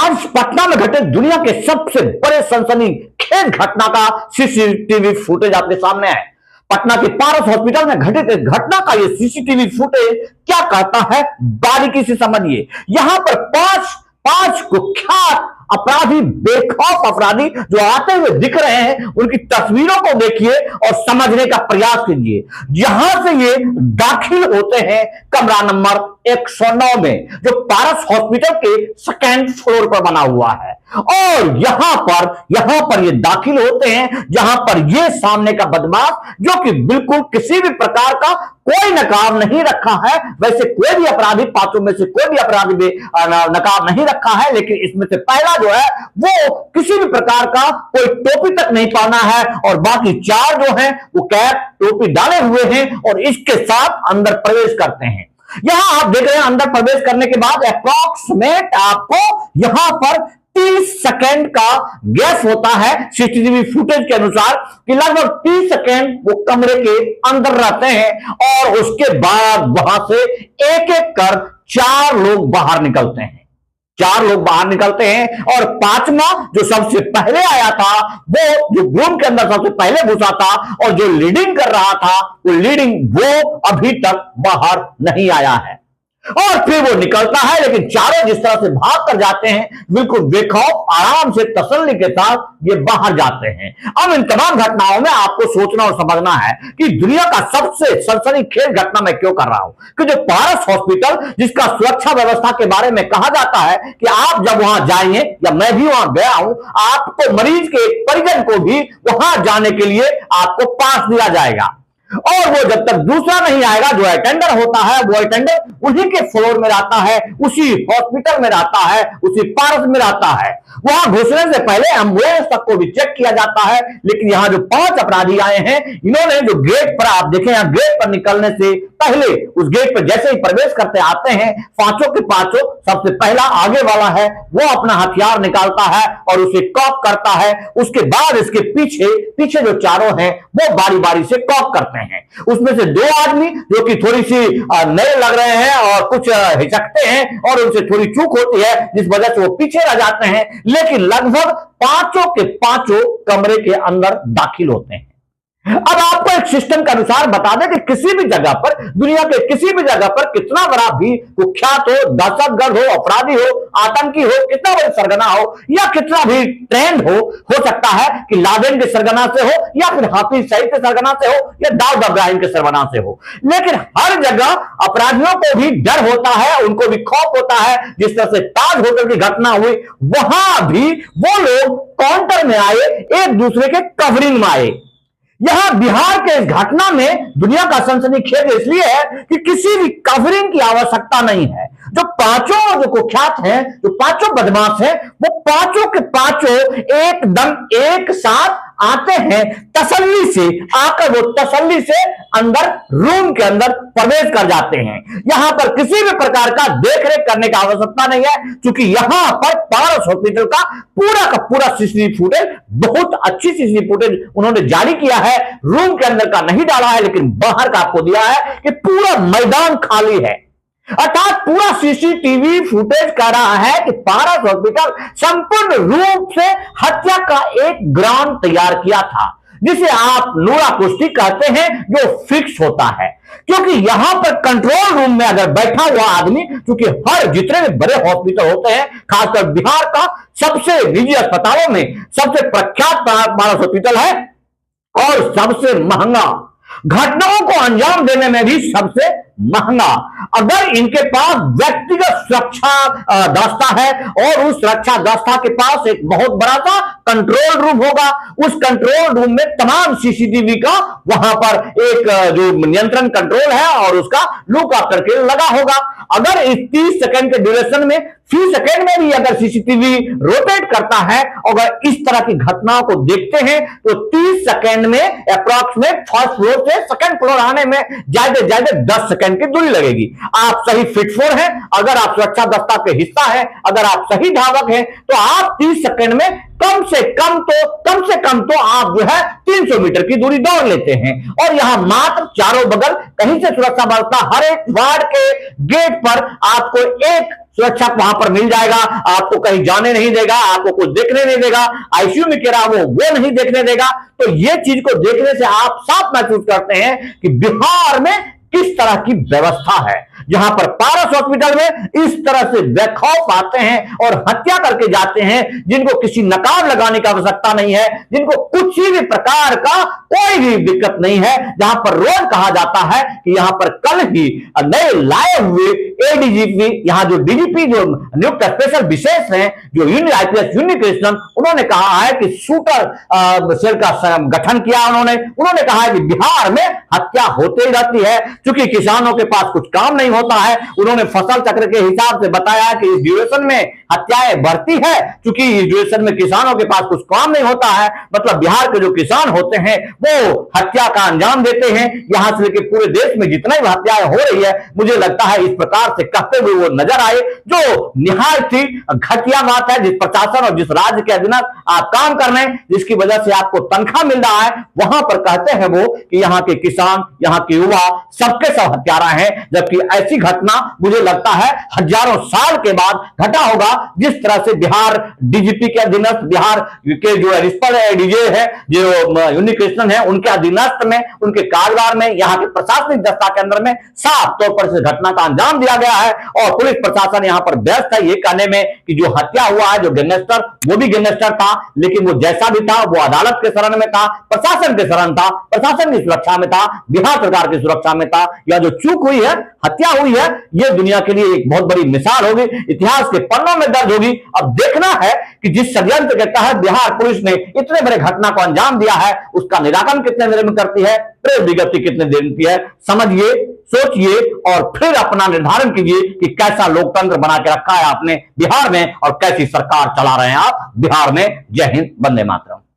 आज पटना में घटे दुनिया के सबसे बड़े सनसनीखेज घटना का सीसीटीवी फुटेज आपके सामने है। पटना के पारस हॉस्पिटल में घटित घटना का यह सीसीटीवी फुटेज क्या कहता है, बारीकी से समझिए। यहां पर पांच कुख्यात अपराधी, बेखौफ अपराधी जो आते हुए दिख रहे हैं, उनकी तस्वीरों को देखिए और समझने का प्रयास कीजिए। जहां से ये दाखिल होते हैं कमरा नंबर 109 में, जो पारस हॉस्पिटल के सेकेंड फ्लोर पर बना हुआ है, और यहां पर ये दाखिल होते हैं जहां पर ये सामने का बदमाश, जो कि बिल्कुल किसी भी प्रकार का कोई नकाब नहीं रखा है। वैसे कोई भी अपराधी, पांचों में से कोई भी अपराधी में नकाब नहीं रखा है, लेकिन इसमें से पहला जो है वो किसी भी प्रकार का कोई टोपी तक नहीं पहना है, और बाकी चार जो हैं वो कैप टोपी डाले हुए हैं और इसके साथ अंदर प्रवेश करते हैं। यहां आप देख रहे हैं अंदर प्रवेश करने के बाद अप्रॉक्सीमेट आपको यहां पर 30 सेकेंड का गैस होता है सीसीटीवी फुटेज के अनुसार, कि लगभग 30 सेकेंड वो कमरे के अंदर रहते हैं और उसके बाद वहां से एक एक कर 4 लोग बाहर निकलते हैं। 4 लोग बाहर निकलते हैं और पांचवा जो सबसे पहले आया था, वो जो रूम के अंदर सबसे पहले घुसा था और जो लीडिंग कर रहा था, वो अभी तक बाहर नहीं आया है। और फिर वो निकलता है, लेकिन चारों जिस तरह से भाग कर जाते हैं, बिल्कुल बेखौफ, आराम से, तसल्ली के साथ ये बाहर जाते हैं। अब इन तमाम घटनाओं में आपको सोचना और समझना है कि दुनिया का सबसे सनसनीखेज घटना मैं क्यों कर रहा हूं, कि जो पारस हॉस्पिटल, जिसका सुरक्षा व्यवस्था के बारे में कहा जाता है कि आप जब वहां जाइए, या मैं भी वहां गया हूं, आपको मरीज के एक परिजन को भी वहां जाने के लिए आपको पास दिया जाएगा, और वो जब तक दूसरा नहीं आएगा, जो अटेंडर होता है, वो अटेंडर उन्हीं के फ्लोर में रहता है, उसी हॉस्पिटल में रहता है, उसी पारस में रहता है। वहां घुसने से पहले एम्बुलेंस तक को भी चेक किया जाता है। लेकिन यहां जो 5 अपराधी आए हैं, इन्होंने जो गेट पर, आप देखें यहां गेट पर निकलने से पहले, उस गेट पर जैसे ही प्रवेश करते आते हैं, पांचों के पांचों, सबसे पहला आगे वाला है वो अपना हथियार निकालता है और उसे कॉक करता है। उसके बाद इसके पीछे जो चारों हैं वो बारी बारी से कॉक करते हैं। उसमें से 2 आदमी जो कि थोड़ी सी नए लग रहे हैं और कुछ हिचकते हैं और उनसे थोड़ी चूक होती है, जिस वजह से वो पीछे रह जाते हैं, लेकिन लगभग पांचों के पांचों कमरे के अंदर दाखिल होते हैं। अब आपको एक सिस्टम के अनुसार बता दें कि किसी भी जगह पर, दुनिया के किसी भी जगह पर, कितना बड़ा भी कुख्यात हो, दहशतगर्द हो, अपराधी हो, आतंकी हो, कितना बड़ा सरगना हो, या कितना भी ट्रेंड हो सकता है कि लादेन के सरगना से हो, या फिर हाफिज सईद के सरगना से हो, या दाऊद इब्राहिम के सरगना से हो, लेकिन हर जगह अपराधियों को भी डर होता है, उनको भी खौफ होता है। जिस तरह से ताज होटल की घटना हुई, वहां भी वो लोग काउंटर में आए, एक दूसरे के कवरिंग में आए। यहां बिहार के इस घटना में दुनिया का सनसनीखेज इसलिए है कि किसी भी कवरिंग की आवश्यकता नहीं है। जो पांचों जो कुख्यात हैं, जो पांचों बदमाश हैं, वो पांचों के पांचों एकदम एक साथ आते हैं, तसल्ली से आकर वो तसल्ली से अंदर रूम के अंदर प्रवेश कर जाते हैं। यहां पर किसी भी प्रकार का देखरेख करने की आवश्यकता नहीं है, क्योंकि यहां पर पारस हॉस्पिटल का पूरा सीसीटीवी फुटेज, बहुत अच्छी सीसीटीवी फुटेज उन्होंने जारी किया है। रूम के अंदर का नहीं डाला है, लेकिन बाहर का आपको दिया है कि पूरा मैदान खाली है। अर्थात पूरा सीसीटीवी फुटेज कह रहा है कि पारस हॉस्पिटल संपूर्ण रूप से हत्या का एक ग्राउंड तैयार किया था, जिसे आप नूरा कुश्ती कहते हैं, जो फिक्स होता है। क्योंकि यहां पर कंट्रोल रूम में अगर बैठा हुआ आदमी, क्योंकि हर जितने भी बड़े हॉस्पिटल होते हैं, खासकर बिहार का सबसे निजी अस्पतालों में सबसे प्रख्यात पारस हॉस्पिटल है और सबसे महंगा, घटनाओं को अंजाम देने में भी सबसे महंगा। अगर इनके पास व्यक्तिगत सुरक्षा दस्ता है और उस सुरक्षा दस्ता के पास एक बहुत बड़ा सा कंट्रोल रूम होगा, उस कंट्रोल रूम में तमाम सीसीटीवी का वहां पर एक जो नियंत्रण कंट्रोल है और उसका लुक आफ्टर के लगा होगा। अगर इस 30 सेकंड के ड्यूरेशन में, फी सेकंड में भी अगर सीसीटीवी रोटेट करता है, अगर इस तरह की घटनाओं को देखते हैं, तो 30 सेकंड में अप्रॉक्सीमेट फर्स्ट फ्लोर से सेकंड फ्लोर आने में ज्यादा 10 सेकंड की दूरी लगेगी। आप सही फिट फोर हैं, अगर आप सुरक्षा दस्ता के हिस्सा हैं, अगर आप सही धावक हैं, तो आप 30 सेकंड में कम से कम तो आप जो है 300 मीटर की दूरी दौड़ लेते हैं। और यहां मात्र चारों बगल कहीं से सुरक्षा व्यवस्था, हर एक वार्ड के गेट पर आपको एक सुरक्षा वहां पर मिल जाएगा, आपको कहीं जाने नहीं देगा, आपको कुछ देखने नहीं देगा, आईसीयू में गिरा वो नहीं देखने देगा। तो ये चीज को देखने से आप साफ महसूस करते हैं कि बिहार में किस तरह की व्यवस्था है, जहां पर पारस हॉस्पिटल में इस तरह से बेखौफ आते हैं और हत्या करके जाते हैं, जिनको किसी नकाब लगाने की आवश्यकता नहीं है, जिनको कुछ भी प्रकार का कोई भी दिक्कत नहीं है, जहां पर रोज कहा जाता है कि यहां पर कल ही नए लाए हुए एडीजीपी, यहां जो डीजीपी जो नियुक्त स्पेशल विशेष हैं, जो आईपीएस यूनिकृष्णन, उन्होंने कहा है कि शूटर सेल का गठन किया। उन्होंने कहा है कि बिहार में हत्या होते ही रहती है, क्योंकि किसानों के पास कुछ काम नहीं होता है। उन्होंने फसल चक्र के हिसाब से बताया कि इस ड्यूरेशन में हत्याएं बढ़ती है, क्योंकि इस ड्यूरेशन में किसानों के पास कुछ काम नहीं होता है। मतलब बिहार के जो किसान होते हैं वो हत्या का अंजाम देते हैं। यहां से लेकर पूरे देश में जितनी भी हत्याएं हो रही है, मुझे लगता है इस प्रकार से कहते हुए वो नजर आए, जो निहायत ही घटिया बात है। जिस प्रशासन और जिस राज्य के अधीन आप काम कर रहे हैं, जिसकी वजह से आपको तनख्वाह मिल रहा है, वहां पर कहते हैं वो कि यहाँ के किसान, यहाँ के युवा सबके सब हत्यारा हैं। जबकि ऐसी घटना मुझे लगता है हजारों साल के बाद घटा होगा, जिस तरह से बिहार डीजीपी के अधीनस्थ, बिहार के जो एडिशनल डीजे है, जो यूनिकृष्णन है, उनके अधीनस्थ में, उनके कारोबार में, यहाँ के प्रशासनिक दस्ता के अंदर में साफ तौर पर इस घटना का अंजाम दिया गया है। और पुलिस प्रशासन यहाँ पर व्यस्त है ये कहने में कि जो हत्या हुआ है, जो गैंगस्टर, वो भी गैंगस्टर था, लेकिन वो जैसा भी था वो अदालत के शरण में था, प्रशासन के शरण था, प्रशासन की सुरक्षा में था, बिहार सरकार की सुरक्षा में था। या जो चूक हुई है, हत्या हुई है, ये दुनिया के लिए एक बहुत बड़ी मिसाल होगी, इतिहास के पन्नों में दर्ज होगी। अब देखना है कि जिस षड्यंत्र के तहत बिहार पुलिस ने इतने बड़े घटना को अंजाम दिया है, उसका निराकरण कितने देर में करती है, प्रेस विज्ञप्ति कितने देर में है। समझिए, सोचिए और फिर अपना निर्धारण कीजिए कि कैसा लोकतंत्र बना के रखा है आपने बिहार में और कैसी सरकार चला रहे हैं आप बिहार में। जय हिंद, वंदे मातरम।